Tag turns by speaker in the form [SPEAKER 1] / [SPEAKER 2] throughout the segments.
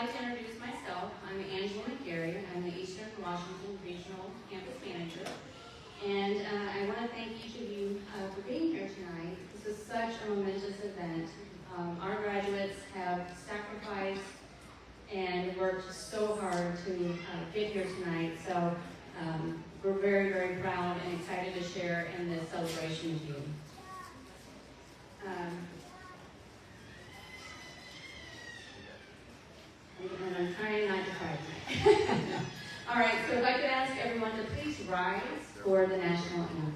[SPEAKER 1] like to introduce myself. I'm Angela McGarry. I'm the Eastern Washington Regional Campus Manager. And I want to thank each of you for being here tonight. This is such a momentous event. Our graduates have sacrificed and worked so hard to get here tonight. So we're very, very proud and excited to share in this celebration with you. And I'm trying not to cry tonight. All right, so if I could ask everyone to please rise for the national anthem.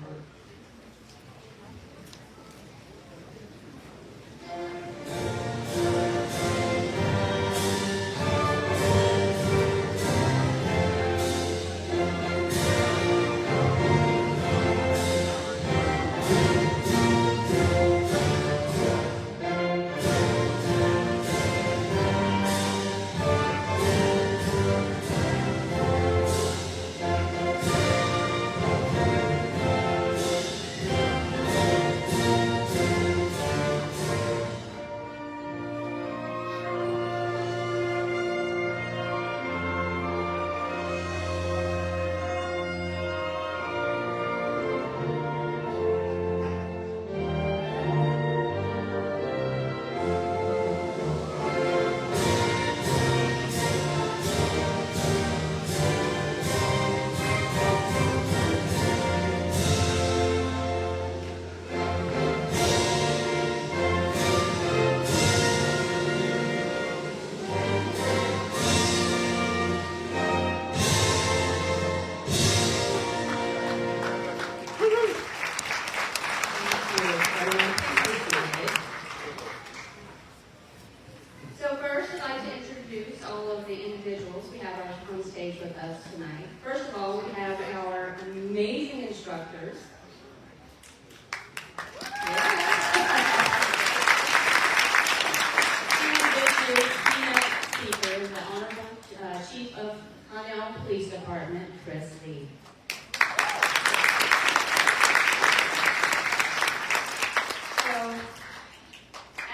[SPEAKER 1] Chief of Connell Police Department, So,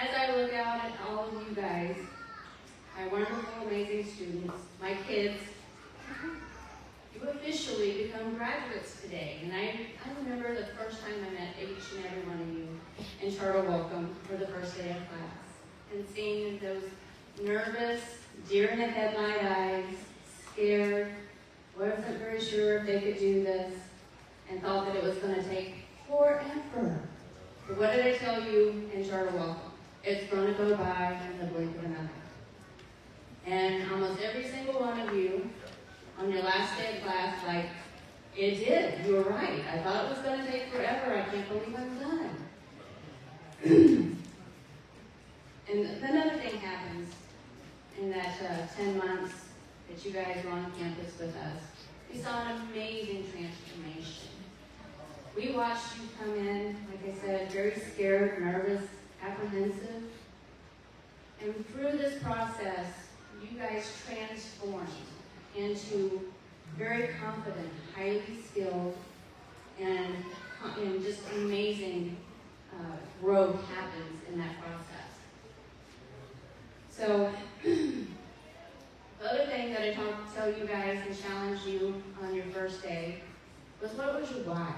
[SPEAKER 1] as I look out at all of you guys, my wonderful, amazing students, my kids, you officially become graduates today. And I remember the first time I met each and every one of you in charter welcome for the first day of class, and seeing those nervous, deer-in-the-headlight eyes, scared, wasn't very sure if they could do this, and thought that it was going to take forever. But what did I tell you in charter welcome? It's going to go by in the blink of an eye. And almost every single one of you, on your last day of class, like, it did. You were right. I thought it was going to take forever. I can't believe I'm done. And another thing happens in that 10 months that you guys were on campus with us. We saw an amazing transformation. We watched you come in, like I said, very scared, nervous, apprehensive. And through this process, you guys transformed into very confident, highly skilled, and just amazing growth happens in that process. So, the other thing that I tell you guys and challenge you on your first day was, what was your why?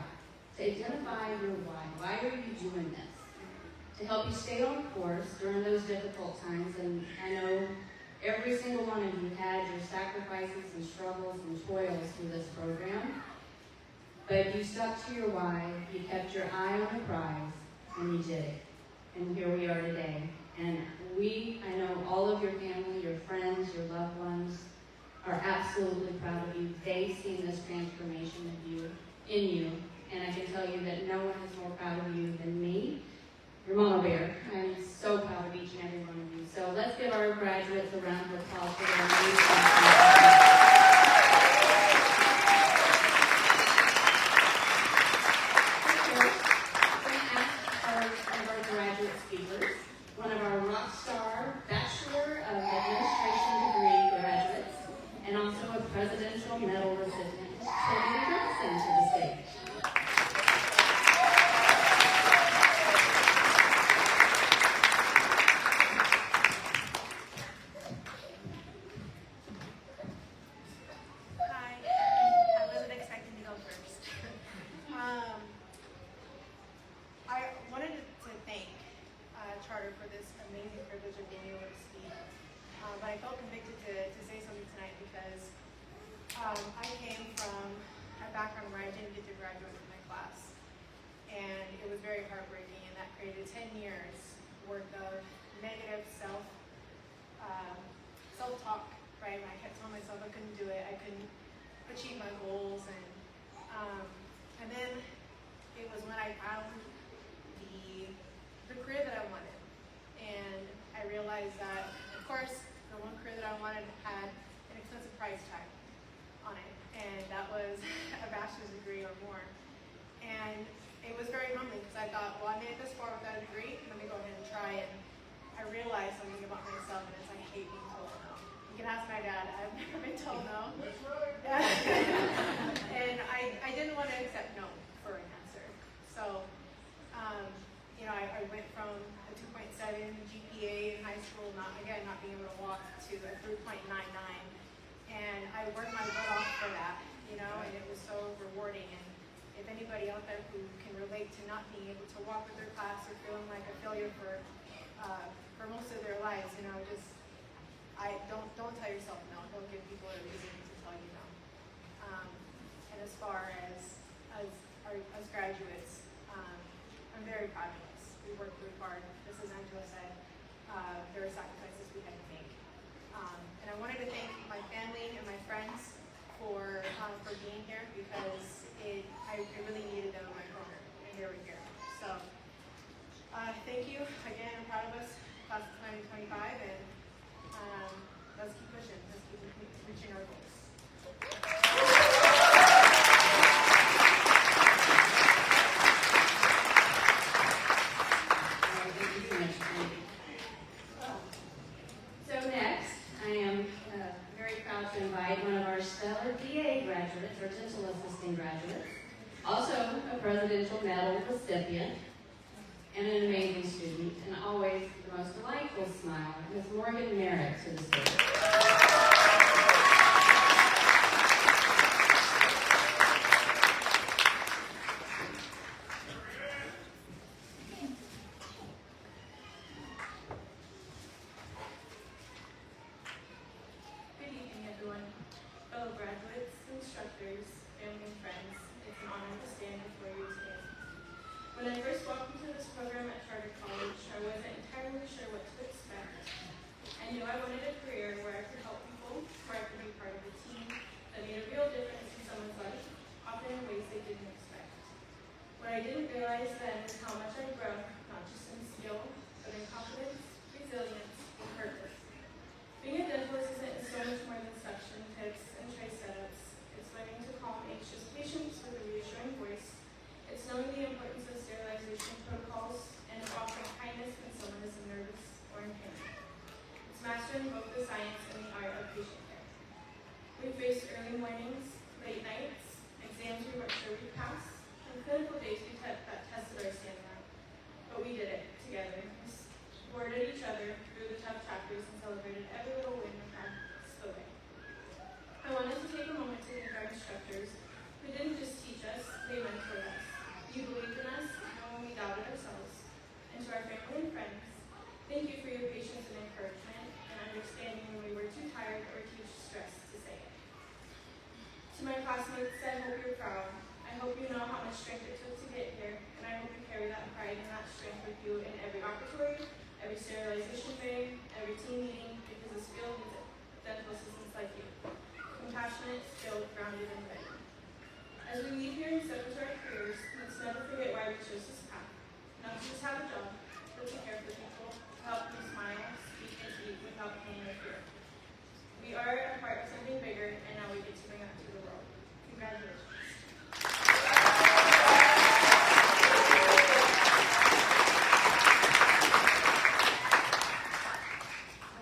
[SPEAKER 1] To identify your why. Why are you doing this? To help you stay on course during those difficult times. And I know every single one of you had your sacrifices and struggles and toils through this program. But you stuck to your why, you kept your eye on the prize, and you did it. And here we are today. And I know all of your family, your friends, your loved ones are absolutely proud of you. They've seen this transformation in you. And I can tell you that no one is more proud of you than me, your Mama Bear. I'm so proud of each and every one of you. So let's give our graduates a round of applause for their amazing. One of our rock star Bachelor of Administration degree graduates, and also a Presidential Medal recipient, Trinity Johnson, to the stage.
[SPEAKER 2] I came from a background where I didn't get to graduate from my class. And it was very heartbreaking, and that created 10 years worth of negative self-talk, right? When I kept telling myself I couldn't do it, I couldn't achieve my goals, and then it was when I found the career that I wanted, and I realized that, of course, the one career that I wanted had an expensive price tag on it, and that was a bachelor's degree or more. And it was very humbling because I thought, well, I made it this far without a degree, let me go ahead and try. And I realized something about myself, and it's I hate being told no. You can ask my dad, I've never been told no. And I didn't want to accept no for an answer. So, I went from a 2.7 GPA in high school, not being able to walk, to a 3.99. And I worked my butt off for that, and it was so rewarding. And if anybody out there who can relate to not being able to walk with their class or feeling like a failure for most of their lives, don't tell yourself no. Don't give people a reason to tell you no. And as far as graduates, I'm very proud of us. We worked really hard. Just as Angela said, there are sacrifices we had to make. And I wanted to thank my family and my friends for being here, because I really needed them in my corner, and they were here. So thank you again. I'm proud of us, class of 2025, and let's keep pushing. Let's keep reaching our goals.
[SPEAKER 1] So next, I am very proud to invite one of our stellar DA graduates, or dental assisting graduates, also a Presidential Medal recipient, and an amazing student, and always the most delightful smile, Ms. Morgan Merritt, to the stage.
[SPEAKER 2] Good evening, everyone. Fellow graduates, instructors, family, and friends, it's an honor to stand before you today. When I first walked into this program at Charter College, I wasn't entirely sure what to expect. I knew I wanted a career where I could help people, where I could be part of a team that made a real difference in someone's life, often in ways they didn't expect. What I didn't realize then was how much I'd grown, not just in skill, but in confidence, resilience, and purpose. Being a dental assistant is so much more than suction tips and tray setups. It's learning to calm anxious patients with a reassuring voice. It's knowing the importance of sterilization protocols and of offering kindness when someone is nervous or in pain. It's mastering both the science and the art of patient care. We faced early mornings, late nights, exams we weren't sure we'd pass, and clinical days that tested our stamina. But we did it together. We supported each other through the tough chapters and celebrated every little win we had the way. I wanted to take a moment to thank our instructors who didn't just teach us, they mentored us. You believed in us even when we doubted ourselves. And to our family and friends, thank you for your patience and encouragement and understanding when we were too tired or too stressed to say it. To my classmates, I hope you're proud. I hope you know how much strength it took to get here, and I hope you carry that pride and that strength with you in every operatory, every sterilization bay, every team meeting, because this field needs dental assistants like you. Compassionate, skilled, grounded, and ready. As we leave here and step into our careers, let's never forget why we chose this path. Not to just have a job, but to care for people, to help them smile, speak, and eat without pain or fear. We are a part of something bigger, and now we get to bring that to the world. Congratulations.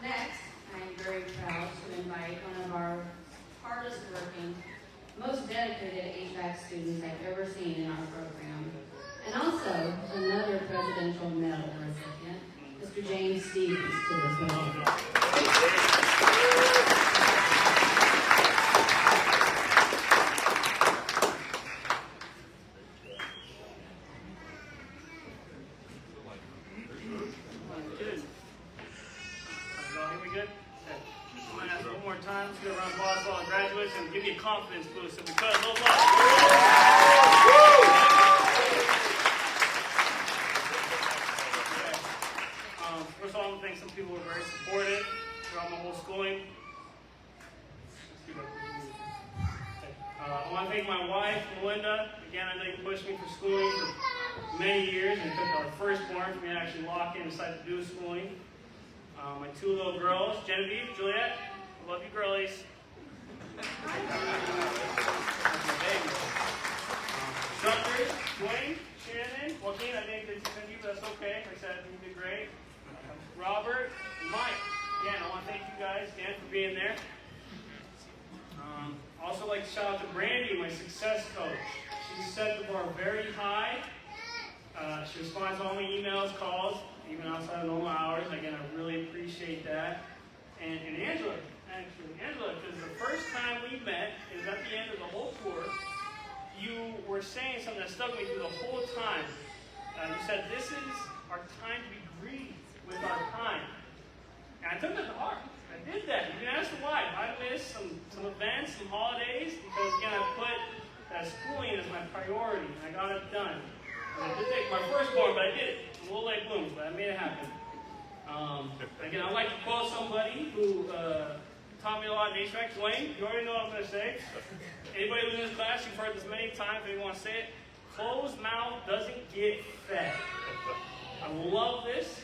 [SPEAKER 1] Next, I am very proud to invite one of our hardest working, most dedicated HVAC students I've ever seen in our program, and also another Presidential Medal recipient, Mr. James Stevens, to the podium.
[SPEAKER 3] Good. Are we good? Okay. I'm going to ask one more time. Let's get a round of applause for all the graduates and give me a confidence boost if we could. A little applause. First of all, I want to thank some people who were very supportive throughout my whole schooling. I want to thank my wife, Melinda. Again, I know you pushed me for schooling for many years and took our firstborn for me to actually lock in and decide to do schooling. My two little girls, Genevieve, Juliet, I love you girlies. Instructors, Dwayne, Shannon, Joaquin, I didn't get to send you, but that's okay. Like I said, you did great. Robert, and Mike. Again, I want to thank you guys again for being there. Also like to shout out to Brandy, my success coach. She set the bar very high. She responds to all my emails, calls, even outside of normal hours. Again, I really appreciate that. And Angela, because the first time we met, it was at the end of the whole tour, you were saying something that stuck with me through the whole time. You said, this is our time to be greedy with our time. And I took that to heart. I did that. You can ask the wife. I missed some events, some holidays, because again, I put that schooling as my priority, and I got it done. And I did take my firstborn, but I did it. A little late blooms, but I made it happen. Again, I'd like to quote somebody who taught me a lot in HVAC. Dwayne, you already know what I'm going to say. Anybody who's in this class, you've heard this many times, if you want to say it. Closed mouth doesn't get fed. I love this.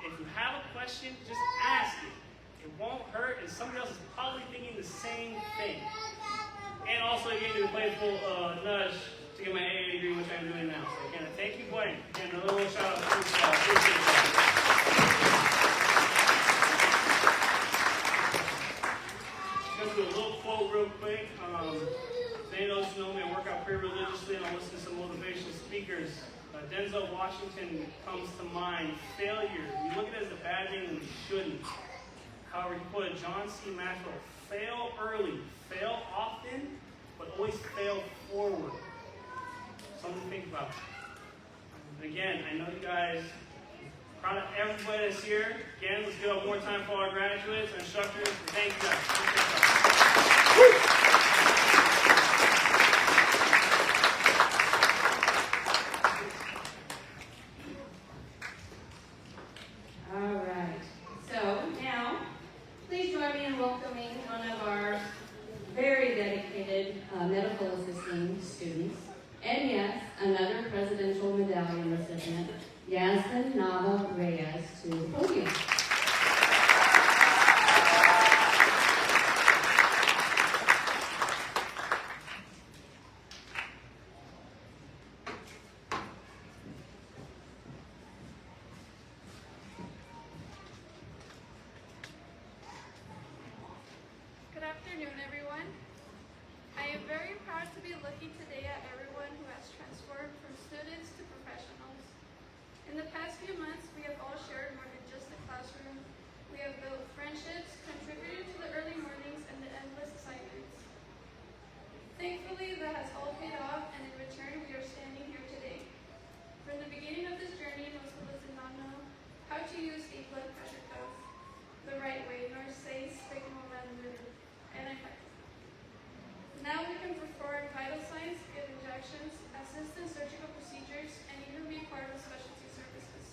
[SPEAKER 3] If you have a question, just ask it. It won't hurt, and somebody else is probably thinking the same thing. And also, you gave me the playful nudge to get my AA degree, which I'm doing now. So again, thank you, Blaine. Again, another little shout out to you. Appreciate that. Just do a little quote real quick. Many of those who know me, I work out pretty religiously, and I listen to some motivational speakers. Denzel Washington comes to mind. Failure. We look at it as a bad thing, and we shouldn't. However, he quoted John C. Maxwell, fail early, fail often, but always fail forward. Something to think about. And again, I know you guys, proud of everybody that's here. Again, let's give it one more time for our graduates and instructors. Thank you guys.
[SPEAKER 1] Medical assisting students, and yes, another presidential medallion recipient, Yazmin Nava Reyes, to the podium.
[SPEAKER 2] Good afternoon, everyone. I am very proud to be looking today at everyone who has transformed from students to professionals. In the past few months, we have all shared more than just the classroom. We have built friendships, contributed to the early mornings and the endless assignments. Thankfully, that has all paid off, and in return, we are standing here today. From the beginning of this journey, most of us did not know how to use a blood pressure cuff the right way, nor say signal rather, and I practiced. Now we can perform vital signs, give injections, assist in surgical procedures, and even be part of specialty services.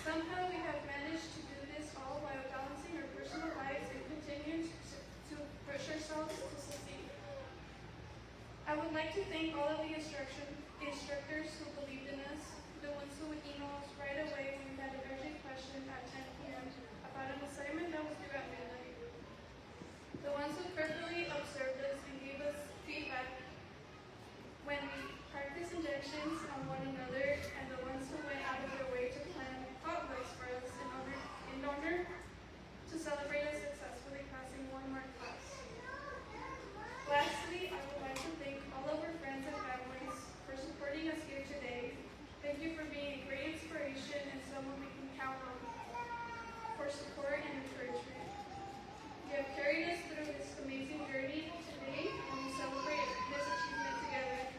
[SPEAKER 2] Somehow we have managed to do this all while balancing our personal lives and continuing to push ourselves to succeed. I would like to thank all of the instructors who believed in us, the ones who would email us right away when we had an urgent question at 10 p.m. about an assignment that was due at midnight. The ones who carefully observed us and gave us feedback when we practiced injections on one another, and the ones who went out of their way to plan potlucks for us in order to celebrate us successfully passing one more class. Lastly, I would like to thank all of our friends and families for supporting us here today. Thank you for being a great inspiration and someone we can count on for support and encouragement. You have carried us through this amazing journey today, and we celebrate this achievement together.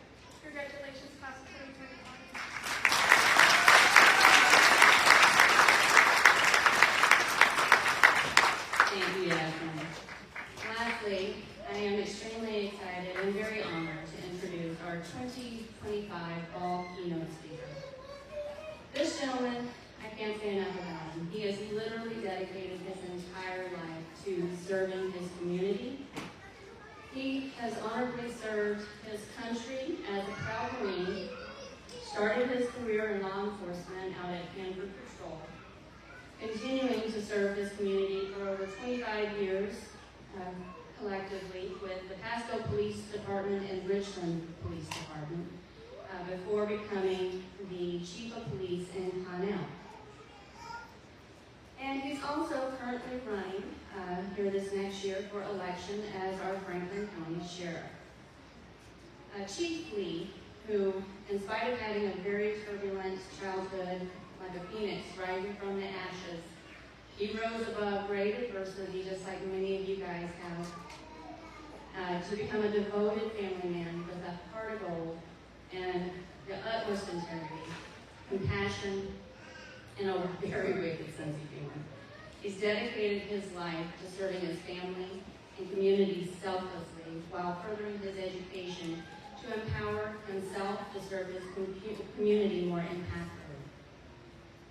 [SPEAKER 2] Congratulations, class of 2021.
[SPEAKER 1] Thank you, Yazmin. Lastly, I am extremely excited and very honored to introduce our 2025 Fall Keynote Speaker. This gentleman, I can't say enough about him. He has literally dedicated his entire life to serving his community. He has honorably served his country as a proud Marine, started his career in law enforcement out at Canberra Patrol, continuing to serve his community for over 25 years collectively with the Pasco Police Department and Richland Police Department before becoming the Chief of Police in Connell. And he's also currently running here this next year for election as our Franklin County Sheriff. Chief Lee, who, in spite of having a very turbulent childhood, like a phoenix rising from the ashes, he rose above great adversity, just like many of you guys have, to become a devoted family man with a heart of gold and the utmost integrity, compassion, and a very wicked sense of humor. He's dedicated his life to serving his family and community selflessly while furthering his education to empower himself to serve his community more impactfully.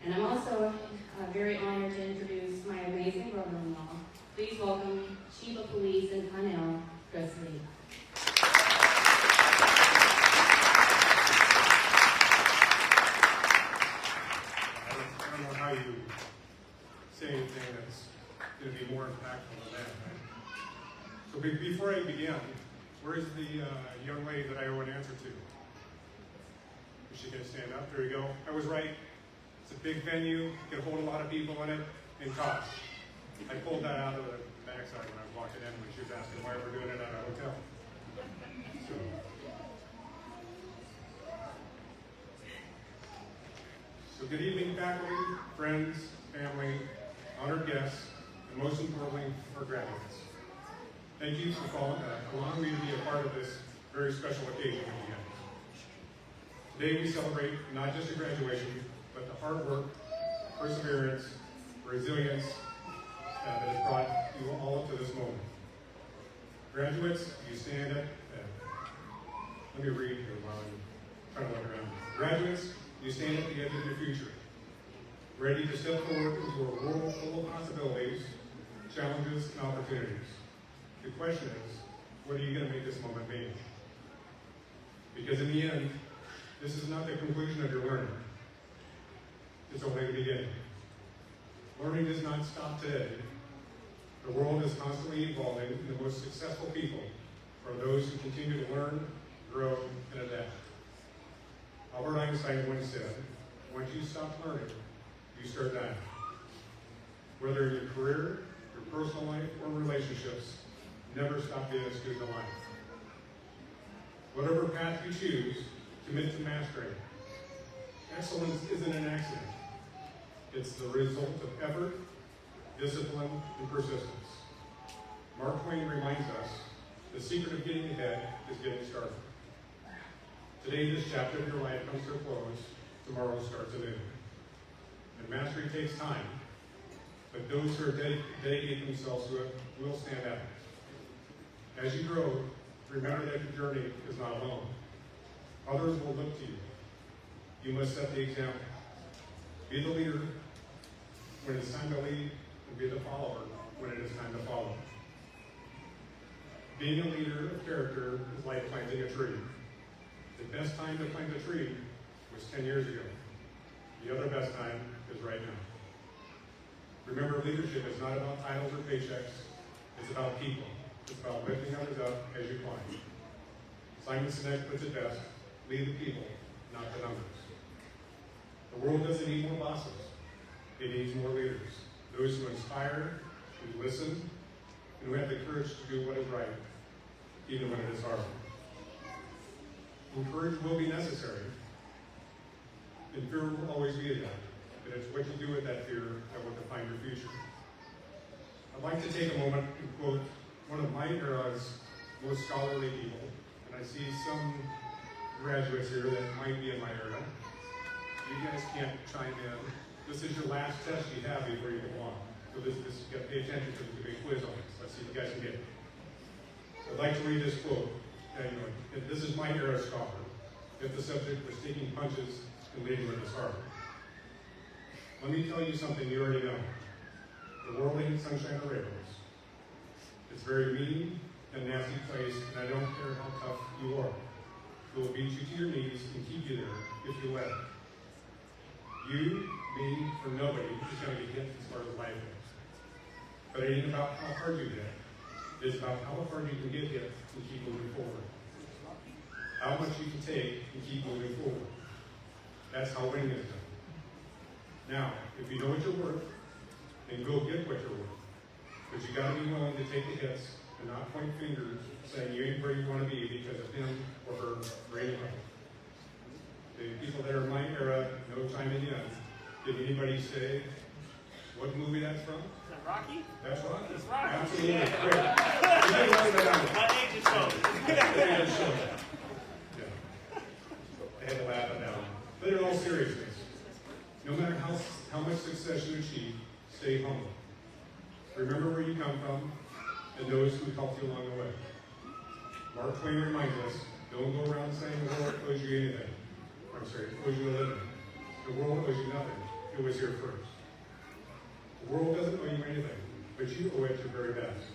[SPEAKER 1] And I'm also very honored to introduce my amazing brother-in-law. Please welcome Chief of Police in Connell, Cortes Lee.
[SPEAKER 4] I don't know how you say anything that's going to be more impactful than that, right? So before I begin, where is the young lady that I owe an answer to? Is she going to stand up? There you go. I was right. It's a big venue. Can hold a lot of people in it and cost. I pulled that out of the backside when I was walking in when she was asking why we're doing it at a hotel. So good evening, faculty, friends, family, honored guests, and most importantly, our graduates. Thank you for allowing me to be a part of this very special occasion with you guys. Today we celebrate not just a graduation, but the hard work, perseverance, resilience that has brought you all up to this moment. Graduates, you stand up. Let me read here while I'm trying to look around. Graduates, you stand at the edge of your future, ready to step forward into a world full of possibilities, challenges, and opportunities. The question is, what are you going to make this moment mean? Because in the end, this is not the conclusion of your learning. It's only the beginning. Learning does not stop today. The world is constantly evolving, and the most successful people are those who continue to learn, grow, and adapt. Albert Einstein once said, once you stop learning, you start dying. Whether in your career, your personal life, or relationships, never stop being a student of life. Whatever path you choose, commit to mastering. Excellence isn't an accident. It's the result of effort, discipline, and persistence. Mark Twain reminds us, the secret of getting ahead is getting started. Today, this chapter of your life comes to a close. Tomorrow starts anew. And mastery takes time, but those who are dedicate themselves to it will stand out. As you grow, remember that your journey is not alone. Others will look to you. You must set the example. Be the leader when it's time to lead, and be the follower when it is time to follow. Being a leader of character is like planting a tree. The best time to plant a tree was 10 years ago. The other best time is right now. Remember, leadership is not about titles or paychecks. It's about people. It's about lifting others up as you climb. Simon Sinek puts it best, lead the people, not the numbers. The world doesn't need more bosses. It needs more leaders. Those who inspire, who listen, and who have the courage to do what is right, even when it is hard. And courage will be necessary, and fear will always be a guide, but it's what you do with that fear that will define your future. I'd like to take a moment and quote one of my era's most scholarly people, and I see some graduates here that might be in my era. You guys can't chime in. This is your last test you have before you go on. So you got to pay attention to the big See if you guys can get it. I'd like to read this quote. This is my era scoffer. If the subject was taking punches and leading with his heart. Let me tell you something you already know. The world ain't sunshine or rainbows. It's a very mean and nasty place, and I don't care how tough you are. It will beat you to your knees and keep you there if you let it. You, me, or nobody is going to be hit as far as life is. But it ain't about how hard you get. It's about how hard you can get hit and keep moving forward. How much you can take and keep moving forward. That's how winning is done. Now, if you know what you're worth, then go get what you're worth. But you got to be willing to take the hits and not point fingers saying you ain't where you want to be because of him or her or anybody. The people that are in my era, No Time in the End, did anybody say what movie that's from?
[SPEAKER 3] Is that Rocky?
[SPEAKER 4] That's Rocky.
[SPEAKER 3] That's Rocky.
[SPEAKER 4] Absolutely.
[SPEAKER 3] Yeah.
[SPEAKER 4] Great. You didn't write that down.
[SPEAKER 3] My age is shown.
[SPEAKER 4] Yeah. I had to laugh at that one. But in all seriousness, no matter how much success you achieve, stay humble. Remember where you come from and those who helped you along the way. Mark Twain reminds us, don't go around saying the world owes you anything. It owes you a living. The world owes you nothing. It was here first. The world doesn't owe you anything, but you owe it your very best.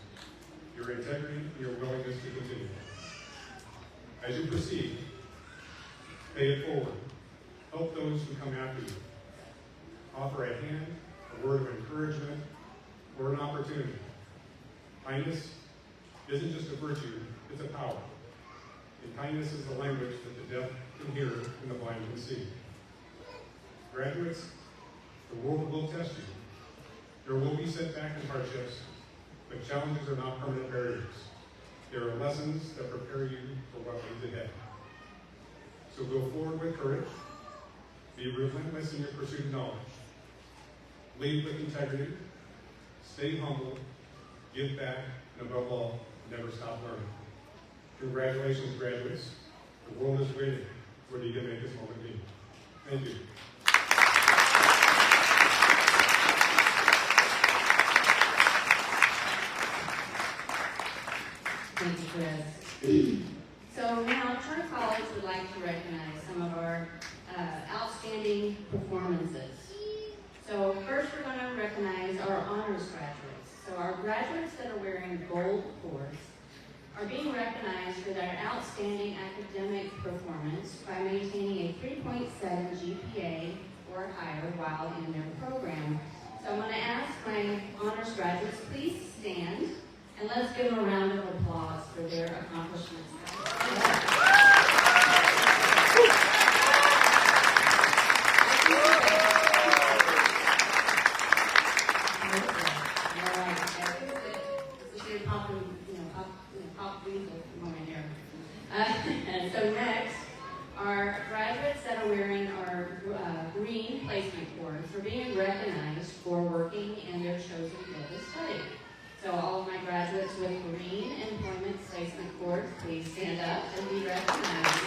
[SPEAKER 4] Your integrity and your willingness to continue. As you proceed, pay it forward. Help those who come after you. Offer a hand, a word of encouragement, or an opportunity. Kindness isn't just a virtue, it's a power. And kindness is the language that the deaf can hear and the blind can see. Graduates, the world will test you. There will be setbacks and hardships, but challenges are not permanent barriers. There are lessons that prepare you for what lays ahead. So go forward with courage. Be relentless in your pursuit of knowledge. Lead with integrity. Stay humble. Give back. And above all, never stop learning. Congratulations, graduates. The world is waiting for you to make this moment be. Thank you.
[SPEAKER 1] Thank you, Chris. So now, Charter College would like to recognize some of our outstanding performances. So first we're going to recognize our honors graduates. So our graduates that are wearing gold cords are being recognized for their outstanding academic performance by maintaining a 3.7 GPA or higher while in their program. So I'm going to ask my honors graduates, please stand, and let's give them a round of applause for their accomplishments. So next, our graduates that are wearing our green placement cords are being recognized for working in their chosen field of study. So all of my graduates with green employment placement cords, please stand up and be recognized.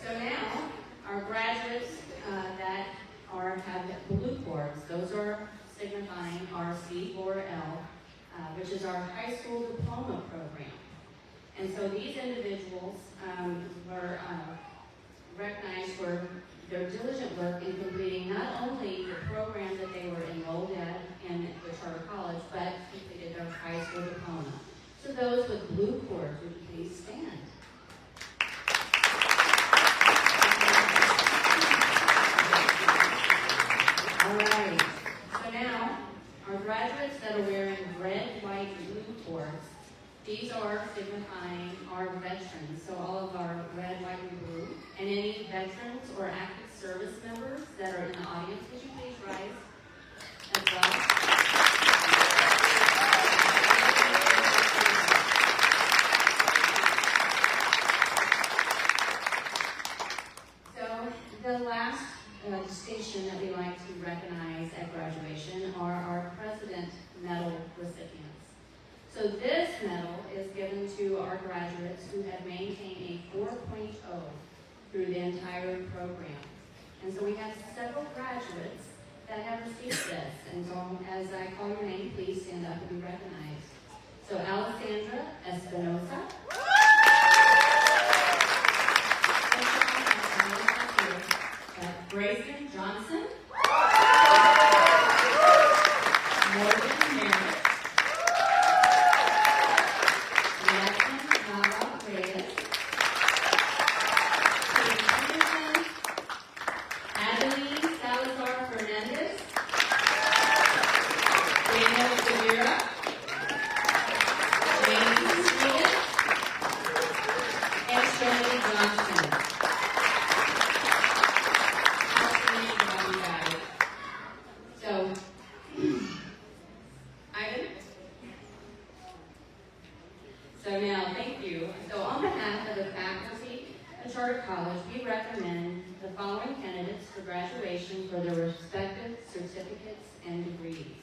[SPEAKER 1] So now, our graduates that have blue cords, those are signifying our C4L, which is our high school diploma program. And so these individuals were recognized for their diligent work in completing not only the program that they were enrolled in the Charter College, but completed their high school diploma. So those with blue cords, would you please stand? All right. So now, our graduates that are wearing red, white, blue cords, these are signifying our veterans. So all of our red, white, and blue, and any veterans or active service members that are in the audience, would you please rise as well? So the last distinction that we like to recognize at graduation are our President Medal recipients. So this medal is given to our graduates who have maintained a 4.0 through the entire program. And so we have several graduates that have received this. And so as I call your name, please stand up and be recognized. So Alessandra Espinosa. Grayson Johnson. Morgan Merritt. Yazmin Nava Reyes. Adeline Salazar Fernandez. Daniel Severa. James Stevens. And Trinity Johnson. So now, thank you. So on behalf of the faculty at Charter College, we recommend the following candidates for graduation for their respective certificates and degrees.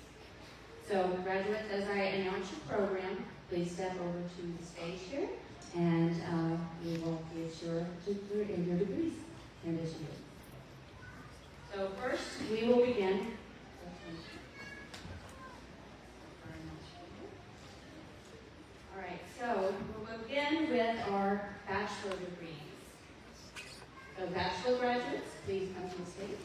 [SPEAKER 1] So graduates, as I announce your program, please step over to the stage here, and we will get your degrees handed to you. So first, we will begin. All right, so we'll begin with our bachelor degrees. So bachelor graduates, please come to the stage.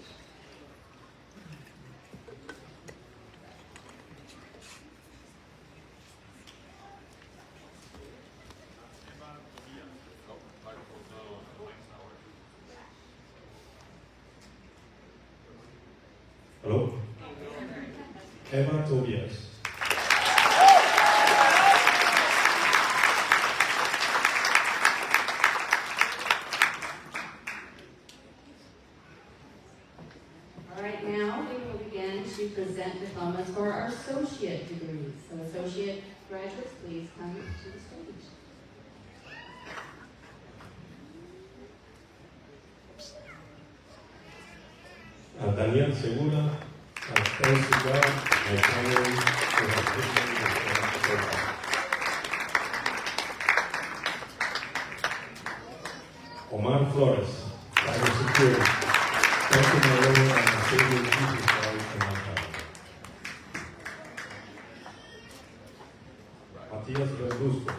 [SPEAKER 5] Hello? Emma Tobias.
[SPEAKER 1] All right, now we will begin to present diplomas for our associate degrees. So associate graduates, please come to the stage.
[SPEAKER 5] Daniel Segura, thanks to God, my family, for my business, Omar Flores, cybersecurity. Thank you, my Lord, and my Savior Jesus Christ, and my family. Matias Verduzco.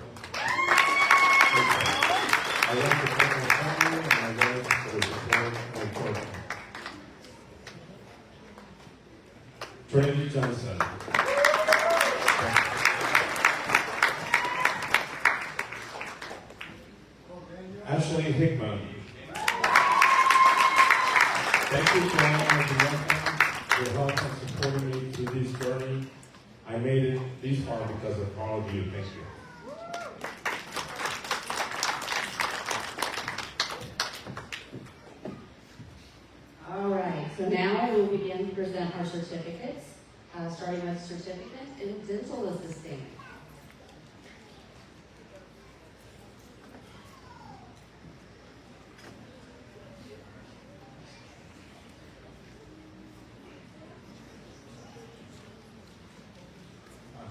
[SPEAKER 5] I want to thank my family and my wife for the support of my program. Trinity Johnson. Ashley Hickman. Thank you to all of the young for your help and supporting me through this journey. I made it this far because of all of you. Thank you.
[SPEAKER 1] All right, so now we will begin to present our certificates, starting with certificate in dental assisting.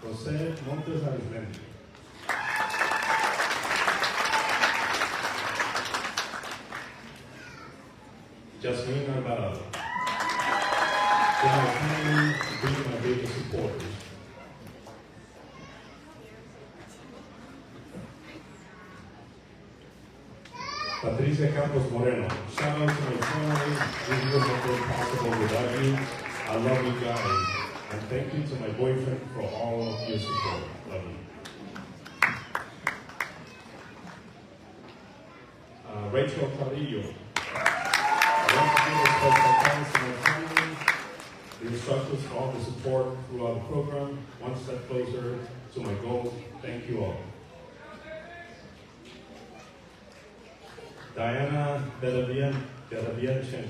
[SPEAKER 5] Jose Montes Arismendi. Yazmin Nava Reyes. To my family, being my biggest supporters. Patricia Campos Moreno. Shout out to my family. This would have been possible without you. I love you guys. And thank you to my boyfriend for all of your support. Love you. Rachel Carrillo. I want to give a special thanks to my family, the instructors for all the support throughout the program. One step closer to my goals. Thank you all. Diana Medallion Chen.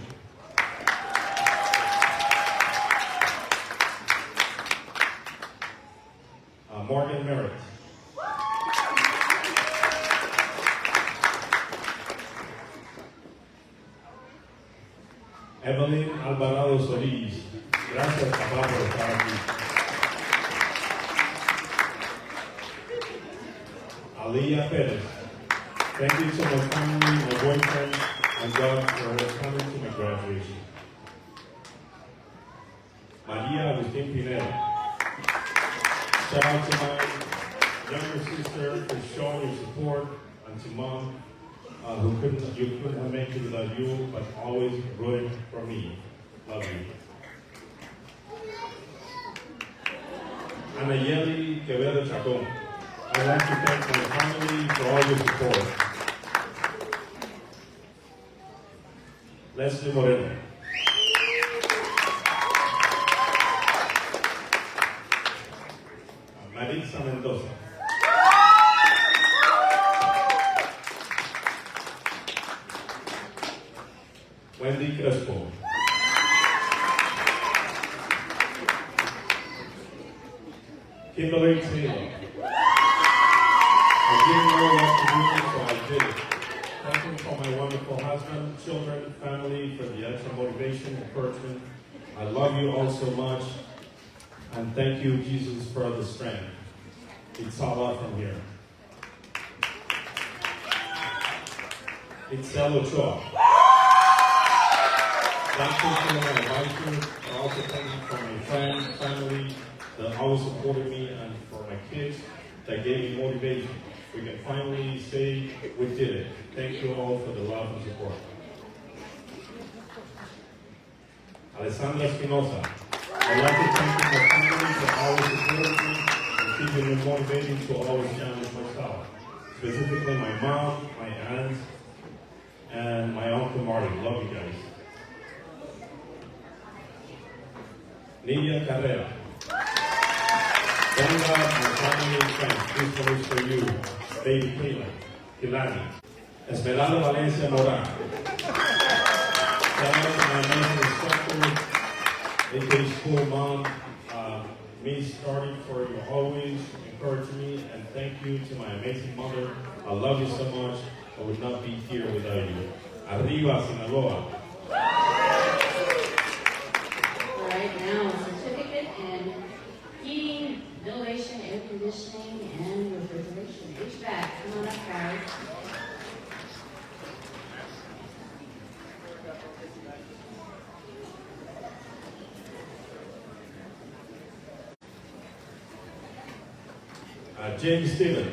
[SPEAKER 5] Morgan Merritt. Evelyn Alvarado Solís. Gracias, papá, por estar aquí. Aliyah Perez. Thank you to my family, my boyfriend, and God for coming to my graduation. Maria Agustin Pineda. Shout out to my younger sister for showing your support, and to Mom, you couldn't have made it without you, but always rooting for me. Love you. Anayeli Quevedo Chacon. I'd like to thank my family for all your support. Leslie Moreno. Maritza Mendoza. Wendy Crespo. Kimberly Taylor. I didn't know what to do, so I did it. Thank you for my wonderful husband, children, family, for the extra motivation, encouragement. I love you all so much. And thank you, Jesus, for the strength. It's all out from here. It's Ochoa. Thank you for my advisors, and also thank you for my friends, family that always supported me, and for my kids that gave me motivation. We can finally say we did it. Thank you all for the love and support. Alessandra Espinosa. I'd like to thank my family for always supporting me and keeping me motivated to always challenge myself. Specifically my mom, my aunts, and my Uncle Marty. Love you guys. Nidia Carrera. Thank God, my family and friends. This one is for you. Baby Kayla, Kilani. Esmeralda Valencia Moran. Thank you to my amazing instructors, AK School Mom, me starting for you always encouraging me, and thank you to my amazing mother. I love you so much. I would not be here without you. Arriba, Sinaloa.
[SPEAKER 1] All right, now a certificate in heating, ventilation, air conditioning, and refrigeration. HVAC, come on up, guys.
[SPEAKER 5] James Stephen.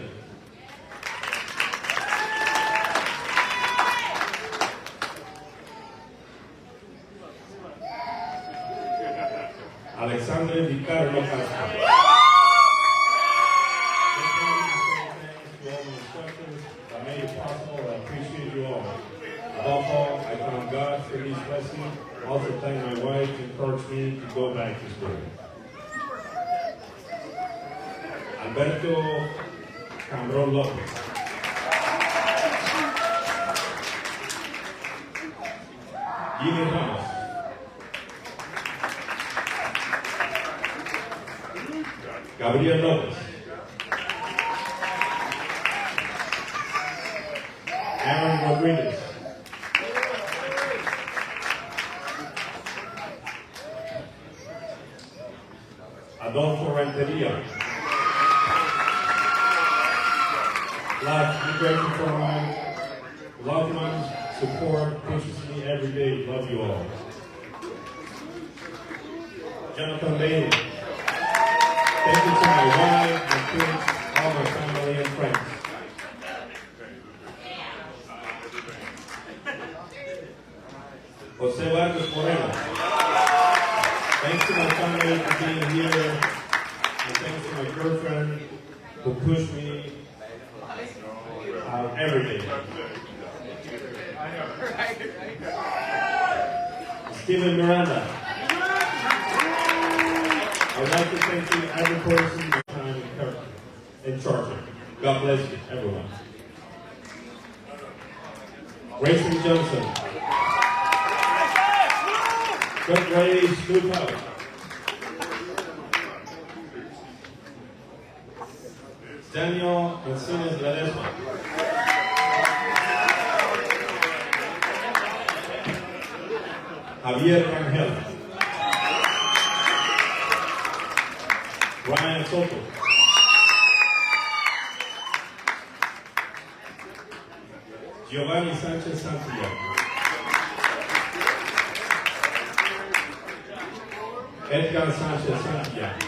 [SPEAKER 5] Alexander Di Carlo Pasco. To all my instructors that made it possible, I appreciate you all. Above all, I thank God for these blessings. Also thank my wife to encourage me to go back to school. Alberto Cambron Lopez. Jimmy Ramos. Gabriel Lopez. Aaron Rodriguez. Adolfo Renteria. Love, be grateful for my loved ones, support, pushes me every day. Love you all. Jonathan Bailey. Thank you to my wife, my kids, all my family and friends. Jose Vargas Moreno. Thanks to my family for being here, and thanks to my girlfriend who pushed me every day. Stephen Miranda. I would like to thank you, every person, for your time in charge. God bless you, everyone. Rachel Johnson. Good Ray Snoop Out. Daniel Encinas Ledesma. Javier Rangel. Ryan Soto. Giovanni Sanchez Santiago. Edgar Sanchez Santiago.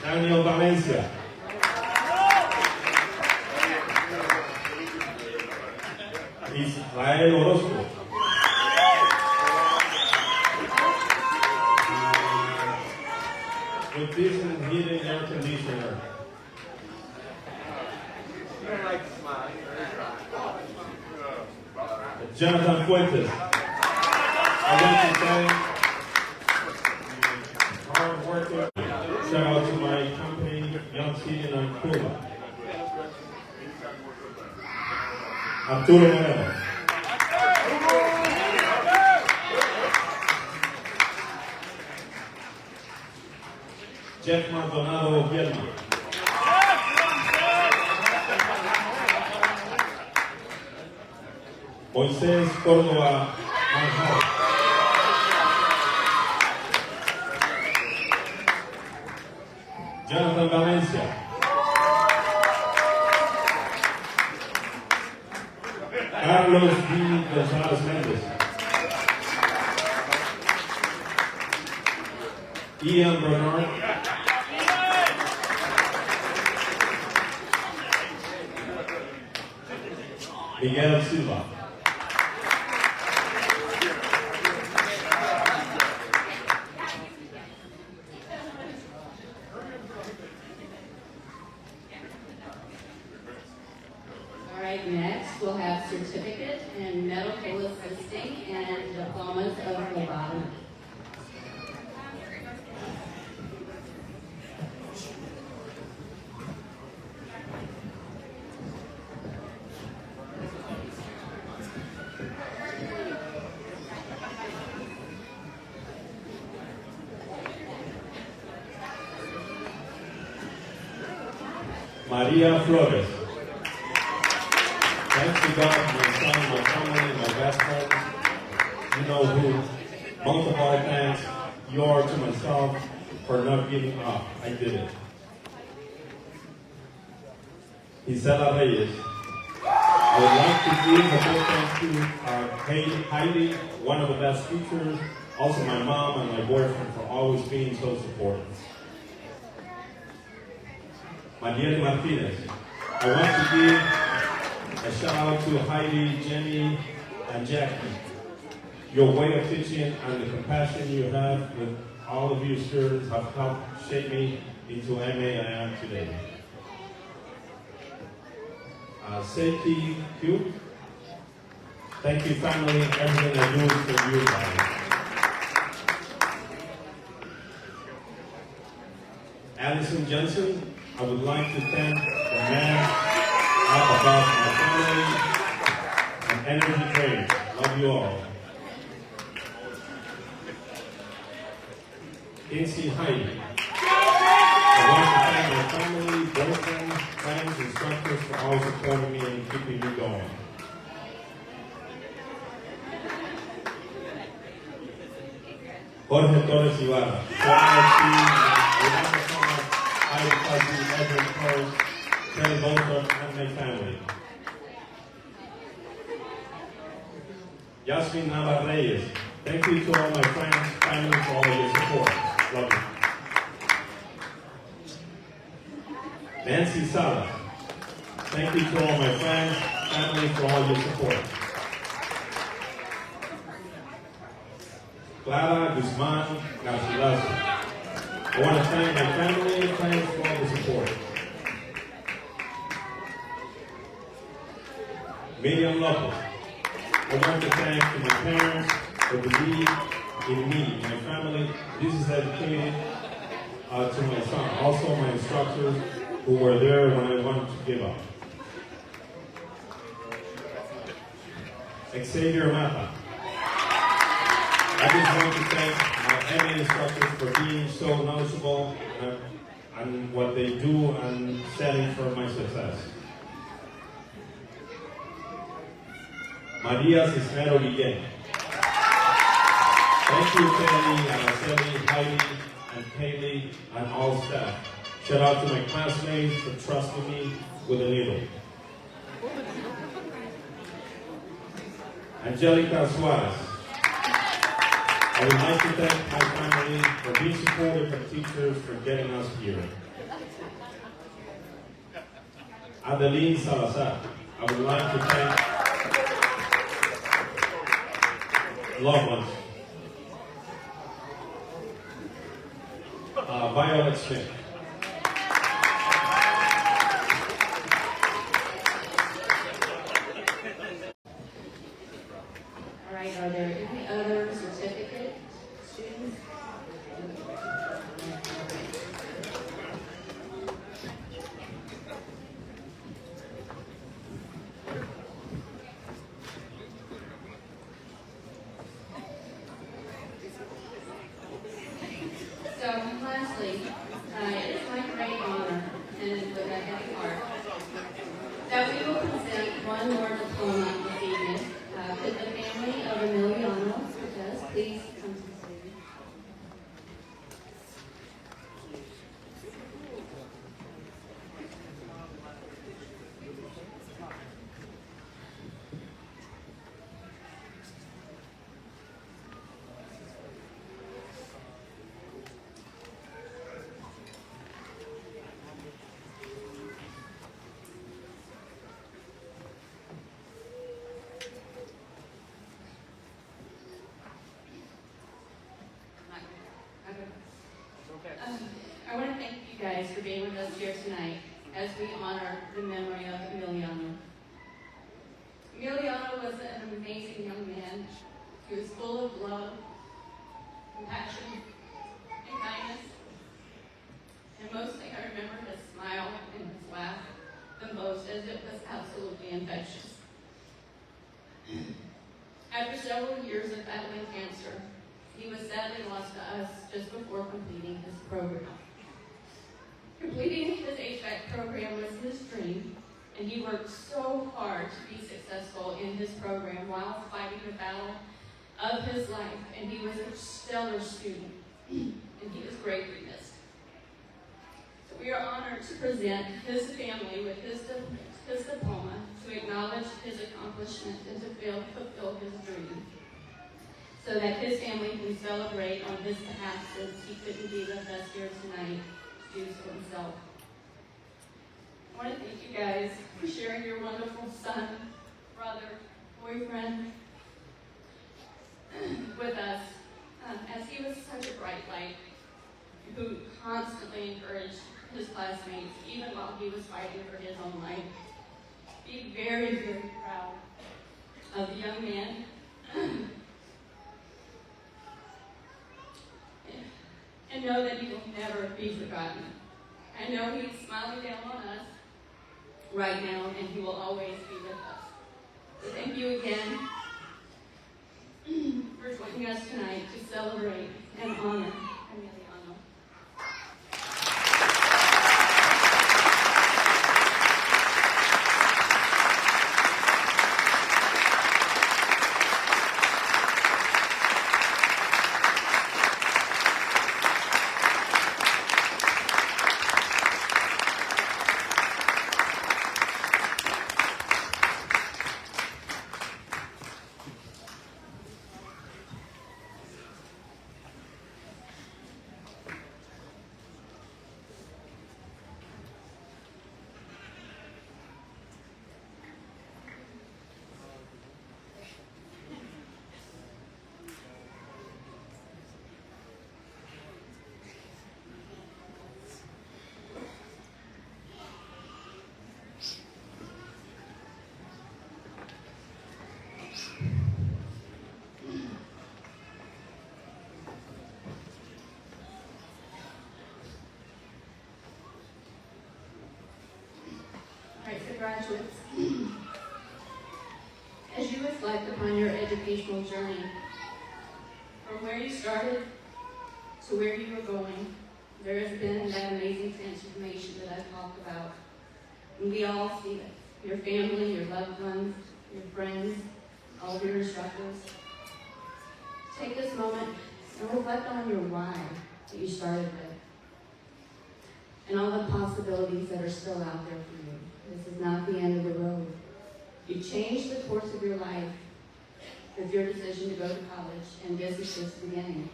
[SPEAKER 5] Daniel Valencia. Israel Orozco. With this and heating air conditioner. Jonathan Fuentes. I want to thank hard worker. Shout out to my company, Young City and Cuba. Arturo Moreno. Jeff Maldonado Viedma. Moisés Córdoba Manjaro. Jonathan Valencia. Carlos D. González Méndez. Ian Bernard. Miguel Silva.
[SPEAKER 1] All right, next we'll have certificate and medical assisting and diplomas of phlebotomy.
[SPEAKER 5] Maria Flores. Thanks to God, my son, my family, my best friends. You know who. Most of all, thanks you are to myself for not giving up. I did it. Isela Reyes. I would like to give a big thank to Heidi, one of the best teachers, also my mom and my boyfriend for always being so supportive. Mariel Martinez. I want to give a shout out to Heidi, Jenny, and Jackie. Your way of teaching and the compassion you have with all of you students have helped shape me into MA I am today. Seiki Q. Thank you, family. Everything I do is for you guys. Allison Jensen. I would like to thank the man up about my family and energy training. Love you all. Casey Heidi. I want to thank my family, boyfriend, friends, instructors for all supporting me and keeping me going. Jorge Torres Ibarra. Edward Coast, Kelly Bolton, and my family. Yazmin Nava Reyes. Thank you to all my friends, family for all your support. Love you. Nancy Sala. Thank you to all my friends, family for all your support. Clara Guzman Garcilaso. I want to thank my family and friends for all the support. Miriam Lopez. I want to thank my parents for the belief in me, my family. This is dedicated to my son. Also my instructors who were there when I wanted to give up. Xavier Mata. I just want to thank my MA instructors for being so knowledgeable and what they do and setting for my success. Maria Cisnero Guillén. Thank you, Kelly, Araceli, Heidi, and Kaylee, and all staff. Shout out to my classmates for trusting me with a needle. Angelica Suarez. I would like to thank my family for being supportive and teachers for getting us here. Adeline Salazar. I would like to thank loved ones. Violet Smith.
[SPEAKER 1] All right, are there any other certificate students? So lastly, it is my great honor, and with a heavy heart, that we will present one more diploma this evening to the family of Emiliano Cortes. Please come to the stage. I want to thank you guys for being with us here tonight as we honor the memory of Emiliano. Emiliano was an amazing young man. He was full of love, compassion, and kindness. And mostly I remember his smile and his laugh the most, as it was absolutely infectious. After several years of battling cancer, he was sadly lost to us just before completing his program. Completing his HVAC program was his dream, and he worked so hard to be successful in his program while fighting the battle of his life, and he was a stellar student, and he was greatly missed. So we are honored to present his family with his diploma to acknowledge his accomplishment and to fulfill his dream, so that his family can celebrate on his behalf, since he couldn't be with us here tonight to do so himself. I want to thank you guys for sharing your wonderful son, brother, boyfriend with us, as he was such a bright light who constantly encouraged his classmates, even while he was fighting for his own life. Be very, very proud of the young man. And know that he will never be forgotten. I know he's smiling down on us right now, and he will always be with us. So thank you again for joining us tonight to celebrate and honor Emiliano. So graduates, as you reflect upon your educational journey, from where you started to where you are going, there has been that amazing transformation that I've talked about. And we all see it. Your family, your loved ones, your friends, all of your instructors. Take this moment and reflect on your why that you started with, and all the possibilities that are still out there for you. This is not the end of the road. You changed the course of your life, with your decision to go to college, and this is just the beginning.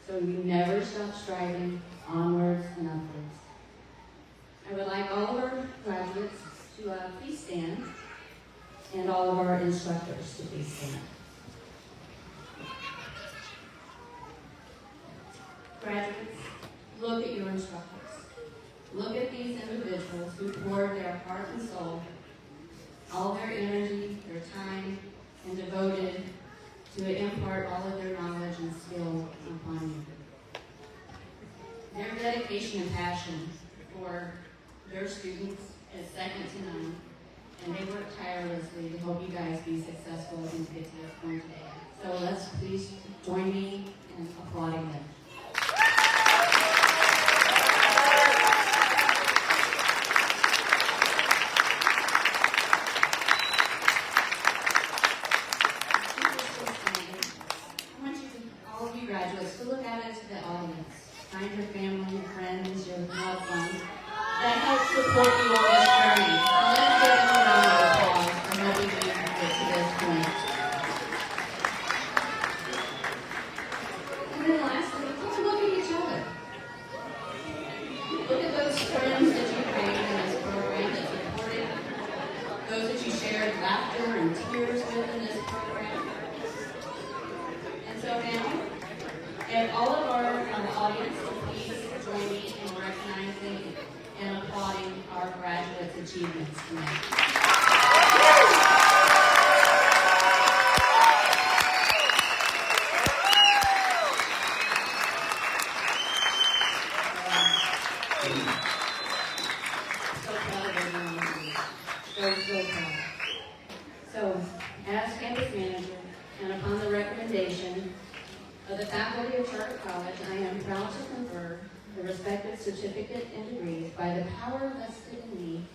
[SPEAKER 1] So you never stop striving onwards and upwards. I would like all of our graduates to please stand, and all of our instructors to please stand. Graduates, look at your instructors. Look at these individuals who poured their heart and soul, all their energy, their time, and devoted to impart all of their knowledge and skill upon you. Their dedication and passion for their students is second to none, and they work tirelessly to help you guys be successful and to get to this point today. So let's please join me in applauding them. Find your family, friends, your loved ones that help support you on this journey. And let's give them a round of applause for helping you get to this point. And then lastly, take a look at each other. Look at those friends that you created in this program that supported, those that you shared laughter and tears with in this program. And so now, if all of our audience will please join me in recognizing and applauding our graduates' achievements tonight. So proud of everyone. So proud. So, as campus manager, and upon the recommendation of the faculty of Charter College, I am proud to confer the respective certificate and degrees by the power vested in me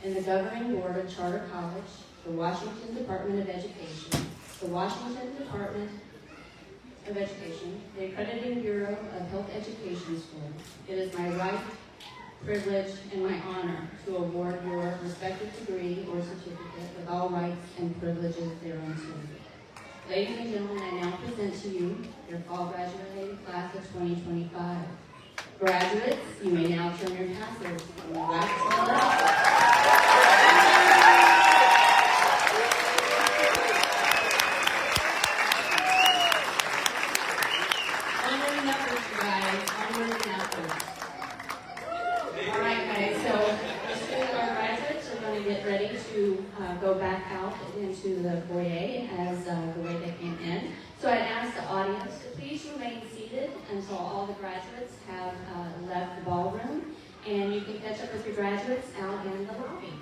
[SPEAKER 1] in the governing board of Charter College, the Washington Department of Education, the Washington Department of Education, the Accrediting Bureau of Health Education School. It is my right, privilege, and my honor to award your respective degree or certificate with all rights and privileges thereunto. Ladies and gentlemen, I now present to you your fall graduating class of 2025. Graduates, you may now turn your tassels from the right to the left. Onward and upwards, guys. Onward and upwards. All right, guys. So, our graduates are going to get ready to go back out into the foyer as the way they came in. So I'd ask the audience to please remain seated until all the graduates have left the ballroom, and you can catch up with your graduates out in the lobby.